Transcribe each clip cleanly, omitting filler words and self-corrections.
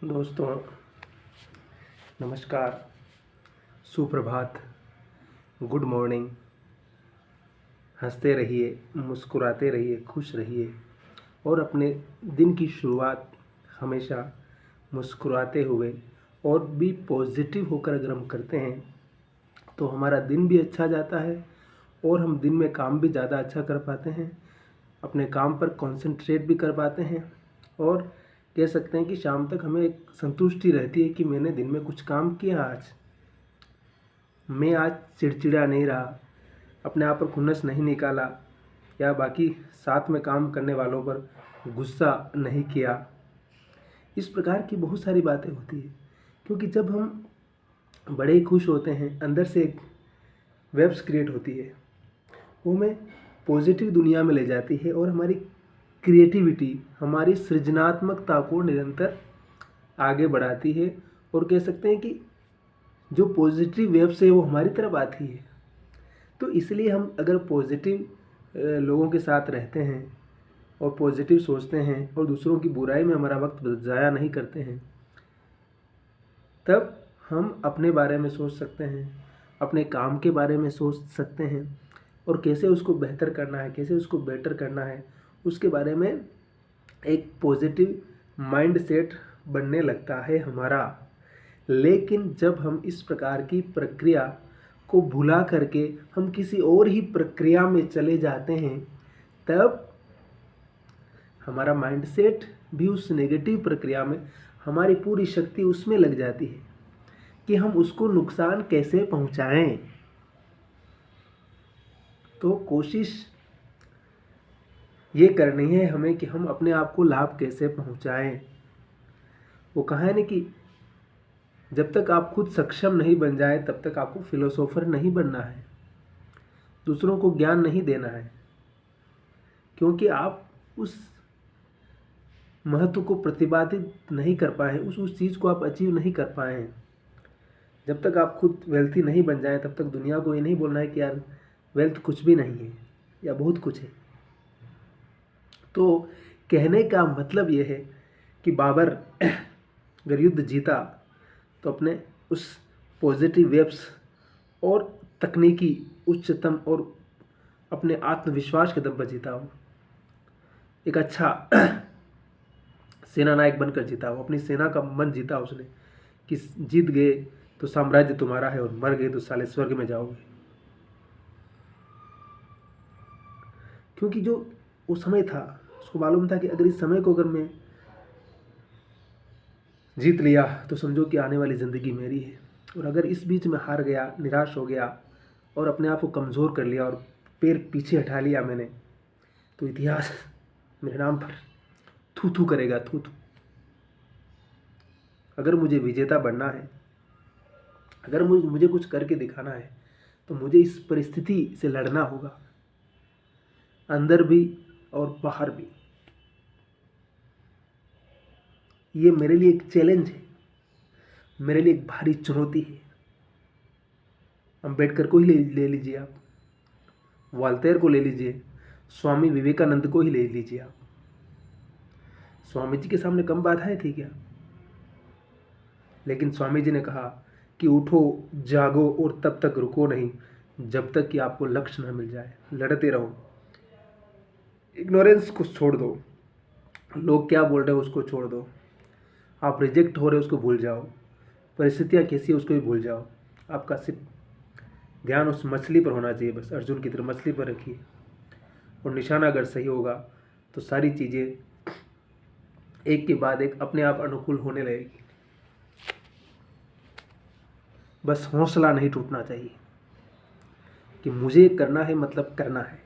दोस्तों नमस्कार, सुप्रभात, गुड मॉर्निंग। हंसते रहिए, मुस्कुराते रहिए, खुश रहिए और अपने दिन की शुरुआत हमेशा मुस्कुराते हुए और भी पॉजिटिव होकर अगर हम करते हैं तो हमारा दिन भी अच्छा जाता है और हम दिन में काम भी ज़्यादा अच्छा कर पाते हैं, अपने काम पर कंसंट्रेट भी कर पाते हैं और कह सकते हैं कि शाम तक हमें एक संतुष्टि रहती है कि मैंने दिन में कुछ काम किया। मैं आज चिड़चिड़ा नहीं रहा, अपने आप पर खुन्नस नहीं निकाला या बाकी साथ में काम करने वालों पर गुस्सा नहीं किया। इस प्रकार की बहुत सारी बातें होती है, क्योंकि जब हम बड़े ही खुश होते हैं अंदर से एक वेव्स क्रिएट होती है, वो हमें पॉजिटिव दुनिया में ले जाती है और हमारी क्रिएटिविटी, हमारी सृजनात्मकता को निरंतर आगे बढ़ाती है और कह सकते हैं कि जो पॉजिटिव वेव्स है वो हमारी तरफ आती है। तो इसलिए हम अगर पॉजिटिव लोगों के साथ रहते हैं और पॉजिटिव सोचते हैं और दूसरों की बुराई में हमारा वक्त ज़ाया नहीं करते हैं, तब हम अपने बारे में सोच सकते हैं, अपने काम के बारे में सोच सकते हैं और कैसे उसको बेहतर करना है, कैसे उसको बेटर करना है, उसके बारे में एक पॉजिटिव माइंड सेट बनने लगता है हमारा। लेकिन जब हम इस प्रकार की प्रक्रिया को भुला करके हम किसी और ही प्रक्रिया में चले जाते हैं, तब हमारा माइंड सेट भी उस नेगेटिव प्रक्रिया में, हमारी पूरी शक्ति उसमें लग जाती है कि हम उसको नुकसान कैसे पहुंचाएं। तो कोशिश ये करनी है हमें कि हम अपने आप को लाभ कैसे पहुंचाएं। वो कहा है ना कि जब तक आप खुद सक्षम नहीं बन जाए तब तक आपको फिलोसोफर नहीं बनना है, दूसरों को ज्ञान नहीं देना है, क्योंकि आप उस महत्व को प्रतिपादित नहीं कर पाए, उस चीज़ को आप अचीव नहीं कर पाए हैं। जब तक आप खुद वेल्थी नहीं बन जाए तब तक दुनिया को ये नहीं बोलना है कि यार वेल्थ कुछ भी नहीं है या बहुत कुछ है। तो कहने का मतलब ये है कि बाबर अगर युद्ध जीता तो अपने उस पॉजिटिव वेव्स और तकनीकी उच्चतम और अपने आत्मविश्वास के दम पर जीता हो, एक अच्छा सेना नायक बनकर जीता हो, अपनी सेना का मन जीता उसने कि जीत गए तो साम्राज्य तुम्हारा है और मर गए तो साले स्वर्ग में जाओगे। क्योंकि जो वो समय था उसको मालूम था कि अगर इस समय को अगर मैं जीत लिया तो समझो कि आने वाली ज़िंदगी मेरी है, और अगर इस बीच में हार गया, निराश हो गया और अपने आप को कमज़ोर कर लिया और पैर पीछे हटा लिया मैंने, तो इतिहास मेरे नाम पर थू थू करेगा, थू थू। अगर मुझे विजेता बनना है, अगर मुझे कुछ करके दिखाना है, तो मुझे इस परिस्थिति से लड़ना होगा, अंदर भी और बाहर भी। ये मेरे लिए एक चैलेंज है, मेरे लिए एक भारी चुनौती है। अम्बेडकर को ही ले लीजिए आप, वाल्तेर को ले लीजिए, स्वामी विवेकानंद को ही ले लीजिए आप। स्वामी जी के सामने कम बाधाएं थी क्या? लेकिन स्वामी जी ने कहा कि उठो, जागो और तब तक रुको नहीं जब तक कि आपको लक्ष्य न मिल जाए। लड़ते रहो, इग्नोरेंस को छोड़ दो, लोग क्या बोल रहे हो उसको छोड़ दो, आप रिजेक्ट हो रहे हो उसको भूल जाओ, परिस्थितियाँ कैसी है उसको भी भूल जाओ। आपका सिर्फ ध्यान उस मछली पर होना चाहिए, बस अर्जुन की तरह मछली पर रखिए, और निशाना अगर सही होगा तो सारी चीज़ें एक के बाद एक अपने आप अनुकूल होने लगेगी। बस हौसला नहीं टूटना चाहिए कि मुझे करना है, मतलब करना है।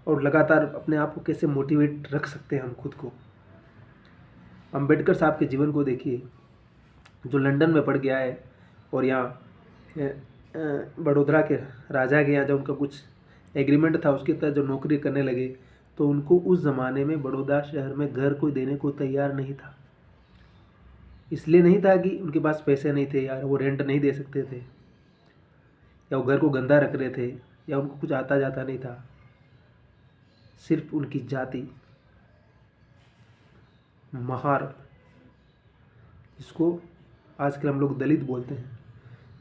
और लगातार अपने आप को कैसे मोटिवेट रख सकते हैं हम खुद को। अंबेडकर साहब के जीवन को देखिए, जो लंदन में पढ़ गया है और यहाँ बड़ौदा के राजा के यहाँ जब उनका कुछ एग्रीमेंट था उसके तहत जो नौकरी करने लगे, तो उनको उस ज़माने में बड़ौदा शहर में घर कोई देने को तैयार नहीं था। इसलिए नहीं था कि उनके पास पैसे नहीं थे यार, वो रेंट नहीं दे सकते थे, या वो घर को गंदा रख रहे थे, या उनको कुछ आता जाता नहीं था। सिर्फ उनकी जाति महार जिसको आजकल हम लोग दलित बोलते हैं,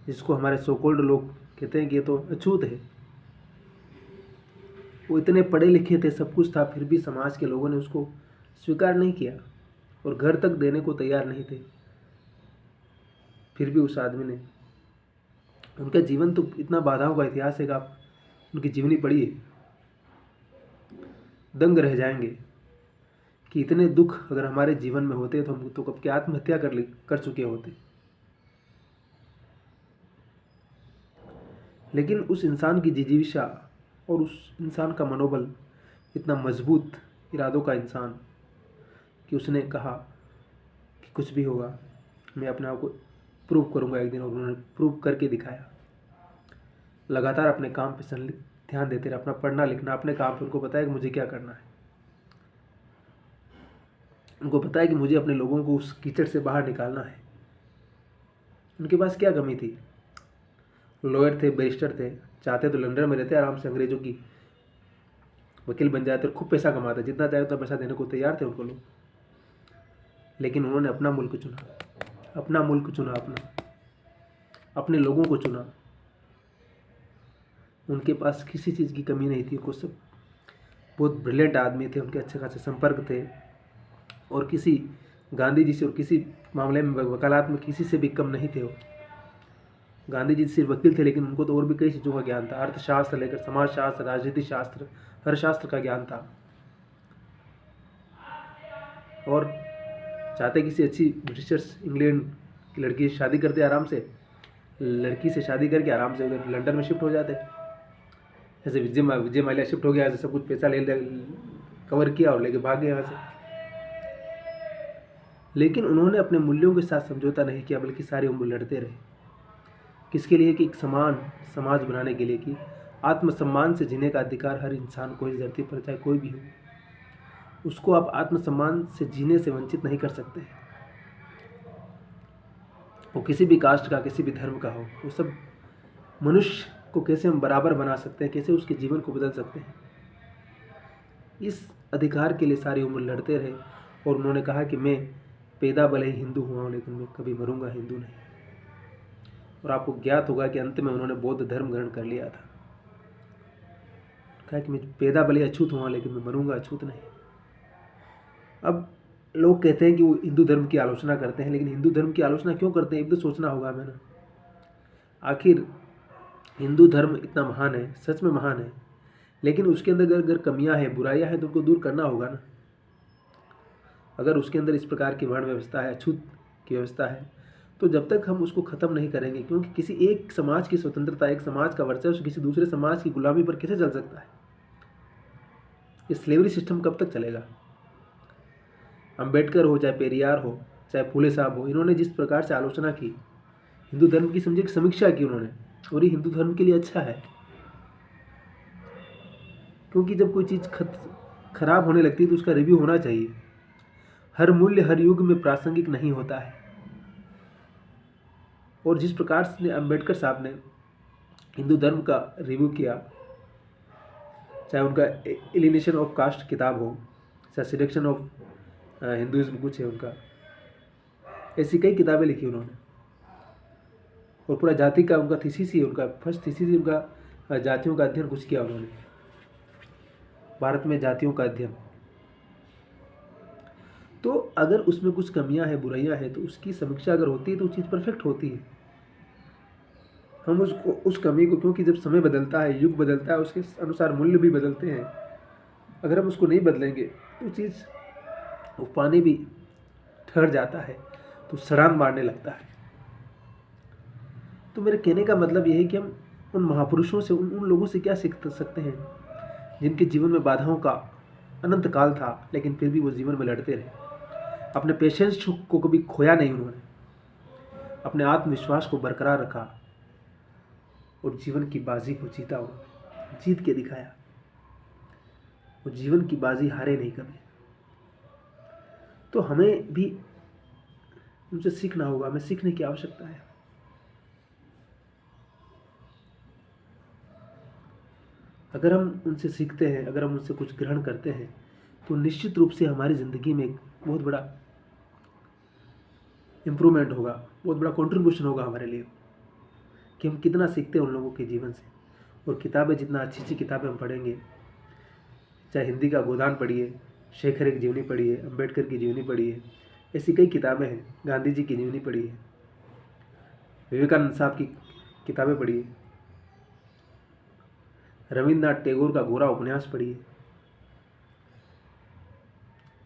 जिसको हमारे सो कॉल्ड लोग कहते हैं कि ये तो अछूत है। वो इतने पढ़े लिखे थे, सब कुछ था, फिर भी समाज के लोगों ने उसको स्वीकार नहीं किया और घर तक देने को तैयार नहीं थे। फिर भी उस आदमी ने, उनका जीवन तो इतना बाधाओं का इतिहास है कि आप उनकी जीवनी पढ़िए, दंग रह जाएंगे कि इतने दुख अगर हमारे जीवन में होते तो हम तो कब की आत्महत्या कर चुके होते। लेकिन उस इंसान की जिजीविषा और उस इंसान का मनोबल इतना मजबूत, इरादों का इंसान, कि उसने कहा कि कुछ भी होगा मैं अपने आप को प्रूव करूंगा एक दिन, और उन्होंने प्रूव करके दिखाया। लगातार अपने काम पे ध्यान देते रहे, अपना पढ़ना लिखना, अपने काम पे। उनको पता है कि मुझे क्या करना है, उनको पता है कि मुझे अपने लोगों को उस कीचड़ से बाहर निकालना है। उनके पास क्या कमी थी? लॉयर थे, बैरिस्टर थे, चाहते तो लंदन में रहते, आराम से अंग्रेजों की वकील बन जाते और खूब पैसा कमाते, जितना चाहे उतना पैसा देने को तैयार थे उनको लोग। लेकिन उन्होंने अपना मुल्क चुना, अपना मुल्क चुना, अपने लोगों को चुना। उनके पास किसी चीज़ की कमी नहीं थी। उनको सब बहुत ब्रिलियंट आदमी थे, उनके अच्छे खासे संपर्क थे, और किसी गांधी जी से और किसी मामले में वकालत में किसी से भी कम नहीं थे वो। गांधी जी सिर्फ वकील थे, लेकिन उनको तो और भी कई चीज़ों का ज्ञान था, अर्थशास्त्र लेकर समाजशास्त्र, राजनीति शास्त्र, हर शास्त्र का ज्ञान था। और चाहते किसी अच्छी ब्रिटिशर्स इंग्लैंड की लड़की से शादी करते, आराम से लड़की से शादी करके आराम से उधर लंदन में शिफ्ट हो जाते। जैसे विजय माल्या शिफ्ट हो गया, ऐसे सब कुछ पैसा ले कवर किया और लेके भाग गए यहाँ से। लेकिन उन्होंने अपने मूल्यों के साथ समझौता नहीं किया, बल्कि सारी उम्र लड़ते रहे। किसके लिए? कि एक समान समाज बनाने के लिए, कि आत्मसम्मान से जीने का अधिकार हर इंसान को इस धरती पर, चाहे कोई भी हो, उसको आप आत्मसम्मान से जीने से वंचित नहीं कर सकते। वो किसी भी कास्ट का, किसी भी धर्म का हो, वो सब मनुष्य को कैसे हम बराबर बना सकते हैं, कैसे उसके जीवन को बदल सकते हैं, इस अधिकार के लिए सारी उम्र लड़ते रहे। और उन्होंने कहा कि मैं पैदा भले ही हिंदू हुआ हूँ, लेकिन मैं कभी मरूंगा हिंदू नहीं। और आपको ज्ञात होगा कि अंत में उन्होंने बौद्ध धर्म ग्रहण कर लिया था। कहा कि मैं पैदा भले अछूत हुआ, लेकिन मैं मरूंगा अछूत नहीं। अब लोग कहते हैं कि वो हिंदू धर्म की आलोचना करते हैं, लेकिन हिंदू धर्म की आलोचना क्यों करते हैं, एक तो सोचना होगा हमें ना। आखिर हिंदू धर्म इतना महान है, सच में महान है, लेकिन उसके अंदर अगर कमियां हैं, बुराइयां हैं, तो उनको दूर करना होगा ना। अगर उसके अंदर इस प्रकार की वर्ण व्यवस्था है, अछूत की व्यवस्था है, तो जब तक हम उसको ख़त्म नहीं करेंगे, क्योंकि किसी एक समाज की स्वतंत्रता, एक समाज का वर्चस्व किसी दूसरे समाज की गुलामी पर कैसे चल सकता है? ये स्लेवरी सिस्टम कब तक चलेगा? अम्बेडकर हो, चाहे पेरियार हो, चाहे फूले साहब हो, इन्होंने जिस प्रकार से आलोचना की हिंदू धर्म की, समझे, समीक्षा की उन्होंने, और ये हिंदू धर्म के लिए अच्छा है। क्योंकि जब कोई चीज़ खराब होने लगती है तो उसका रिव्यू होना चाहिए। हर मूल्य हर युग में प्रासंगिक नहीं होता है। और जिस प्रकार से अम्बेडकर साहब ने हिंदू धर्म का रिव्यू किया, चाहे उनका एलिनेशन ऑफ कास्ट किताब हो, चाहे सिलेक्शन ऑफ हिंदुइज्म कुछ है उनका, ऐसी कई किताबें लिखी उन्होंने। और पूरा जाति का उनका थीसिस ही, उनका फर्स्ट थीसिस ही उनका जातियों का अध्ययन कुछ किया उन्होंने, भारत में जातियों का अध्ययन। तो अगर उसमें कुछ कमियां हैं, बुराइयां हैं, तो उसकी समीक्षा अगर होती है तो चीज़ परफेक्ट होती है। हम उसको, उस कमी को, क्योंकि जब समय बदलता है, युग बदलता है, उसके अनुसार मूल्य भी बदलते हैं, अगर हम उसको नहीं बदलेंगे तो चीज़, वो पानी भी ठहर जाता है तो छलांग मारने लगता है। तो मेरे कहने का मतलब यह है कि हम उन महापुरुषों से, उन लोगों से क्या सीख सकते हैं जिनके जीवन में बाधाओं का अनंत काल था, लेकिन फिर भी वो जीवन में लड़ते रहे। अपने पेशेंस को कभी खोया नहीं उन्होंने, अपने आत्मविश्वास को बरकरार रखा और जीवन की बाजी को जीता, उन्होंने जीत के दिखाया। वो जीवन की बाजी हारे नहीं कभी। तो हमें भी उनसे सीखना होगा, हमें सीखने की आवश्यकता है। अगर हम उनसे सीखते हैं, अगर हम उनसे कुछ ग्रहण करते हैं, तो निश्चित रूप से हमारी ज़िंदगी में एक बहुत बड़ा इम्प्रूवमेंट होगा, बहुत बड़ा कंट्रीब्यूशन होगा हमारे लिए कि हम कितना सीखते हैं उन लोगों के जीवन से। और किताबें, जितना अच्छी अच्छी किताबें हम पढ़ेंगे, चाहे हिंदी का गोदान पढ़िए, शेखर की जीवनी पढ़िए, अम्बेडकर की जीवनी पढ़िए, ऐसी कई किताबें हैं, गांधी जी की जीवनी पढ़िए, विवेकानंद साहब की किताबें पढ़िए, रविन्द्रनाथ टैगोर का गोरा उपन्यास पढ़िए,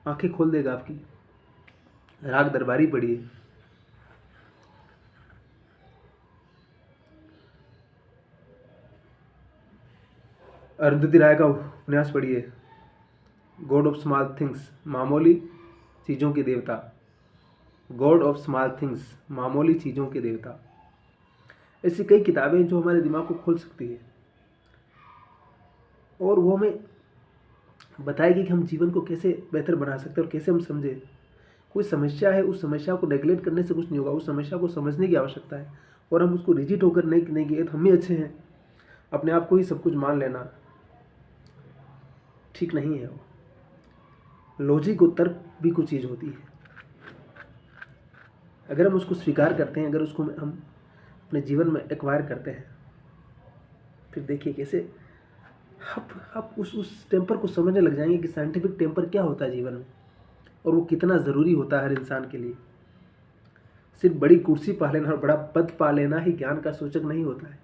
आंखें खोल देगा आपकी। राग दरबारी पढ़िए, अरुंधति राय का उपन्यास पढ़िए, गॉड ऑफ स्मॉल थिंग्स, मामूली चीज़ों के देवता, गॉड ऑफ स्मॉल थिंग्स, मामूली चीज़ों के देवता। ऐसी कई किताबें जो हमारे दिमाग को खोल सकती है और वो हमें बताएगी कि हम जीवन को कैसे बेहतर बना सकते हैं और कैसे हम समझें। कोई समस्या है, उस समस्या को नेगलेक्ट करने से कुछ नहीं होगा, उस समस्या को समझने की आवश्यकता है। और हम उसको रिजिड होकर नहीं कि हम ही अच्छे हैं, अपने आप को ही सब कुछ मान लेना ठीक नहीं है। वो लॉजिक और तर्क भी कुछ चीज़ होती है। अगर हम उसको स्वीकार करते हैं, अगर उसको हम अपने जीवन में एक्वायर करते हैं, फिर देखिए कैसे आप उस टेम्पर को समझने लग जाएंगे कि साइंटिफिक टेम्पर क्या होता है जीवन में और वो कितना ज़रूरी होता है हर इंसान के लिए। सिर्फ बड़ी कुर्सी पा लेना और बड़ा पद पा लेना ही ज्ञान का सूचक नहीं होता है।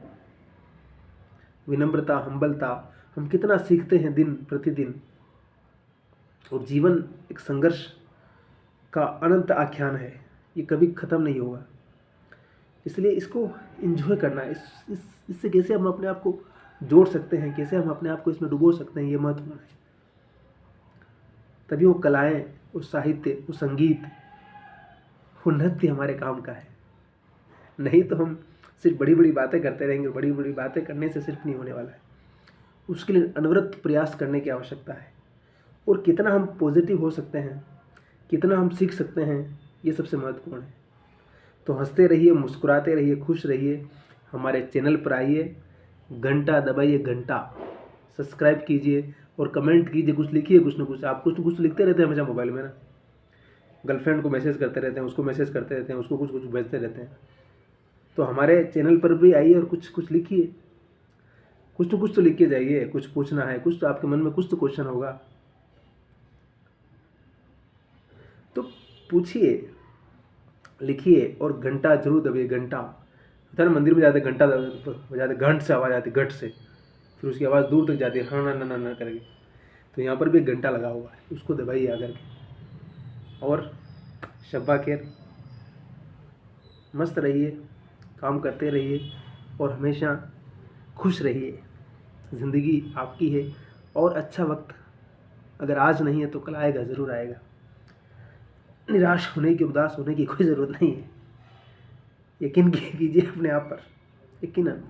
विनम्रता, हम्बलता, हम कितना सीखते हैं दिन प्रतिदिन। और जीवन एक संघर्ष का अनंत आख्यान है, ये कभी ख़त्म नहीं होगा। इसलिए इसको एंजॉय करना है। इससे कैसे हम अपने आप को जोड़ सकते हैं, कैसे हम अपने आप को इसमें डुबो सकते हैं, ये महत्वपूर्ण है। तभी वो कलाएं, वो साहित्य, वो संगीत, वो नृत्य हमारे काम का है। नहीं तो हम सिर्फ बड़ी बड़ी बातें करते रहेंगे। बड़ी बड़ी बातें करने से सिर्फ नहीं होने वाला है, उसके लिए अनवरत प्रयास करने की आवश्यकता है। और कितना हम पॉजिटिव हो सकते हैं, कितना हम सीख सकते हैं, ये सबसे महत्वपूर्ण है। तो हंसते रहिए, मुस्कुराते रहिए, खुश रहिए। हमारे चैनल पर आइए, घंटा दबाइए, घंटा सब्सक्राइब कीजिए और कमेंट कीजिए, कुछ लिखिए, कुछ ना कुछ। आप कुछ ना कुछ लिखते रहते हैं हमेशा मोबाइल में ना, गर्लफ्रेंड को मैसेज करते रहते हैं, उसको मैसेज करते रहते हैं, उसको कुछ कुछ भेजते रहते हैं। तो हमारे चैनल पर भी आइए और कुछ कुछ लिखिए, कुछ तो कुछ तो लिख के जाइए। कुछ पूछना है, कुछ तो आपके मन में कुछ तो क्वेश्चन होगा, तो पूछिए, लिखिए और घंटा जरूर दबिए। घंटा होता है ना, मंदिर में जाते घंटा बजाते, घंट से आवाज़ आती, घट से, फिर उसकी आवाज़ दूर तक जाती है, हाँ ना ना ना करके। तो यहाँ पर भी एक घंटा लगा हुआ है, उसको दबाइए आकर के। और शब्बा खैर, मस्त रहिए, काम करते रहिए और हमेशा खुश रहिए। ज़िंदगी आपकी है और अच्छा वक्त अगर आज नहीं है तो कल आएगा, ज़रूर आएगा। निराश होने की, उदास होने की कोई ज़रूरत नहीं है। यकीन कीजिए अपने आप पर, यकीनन।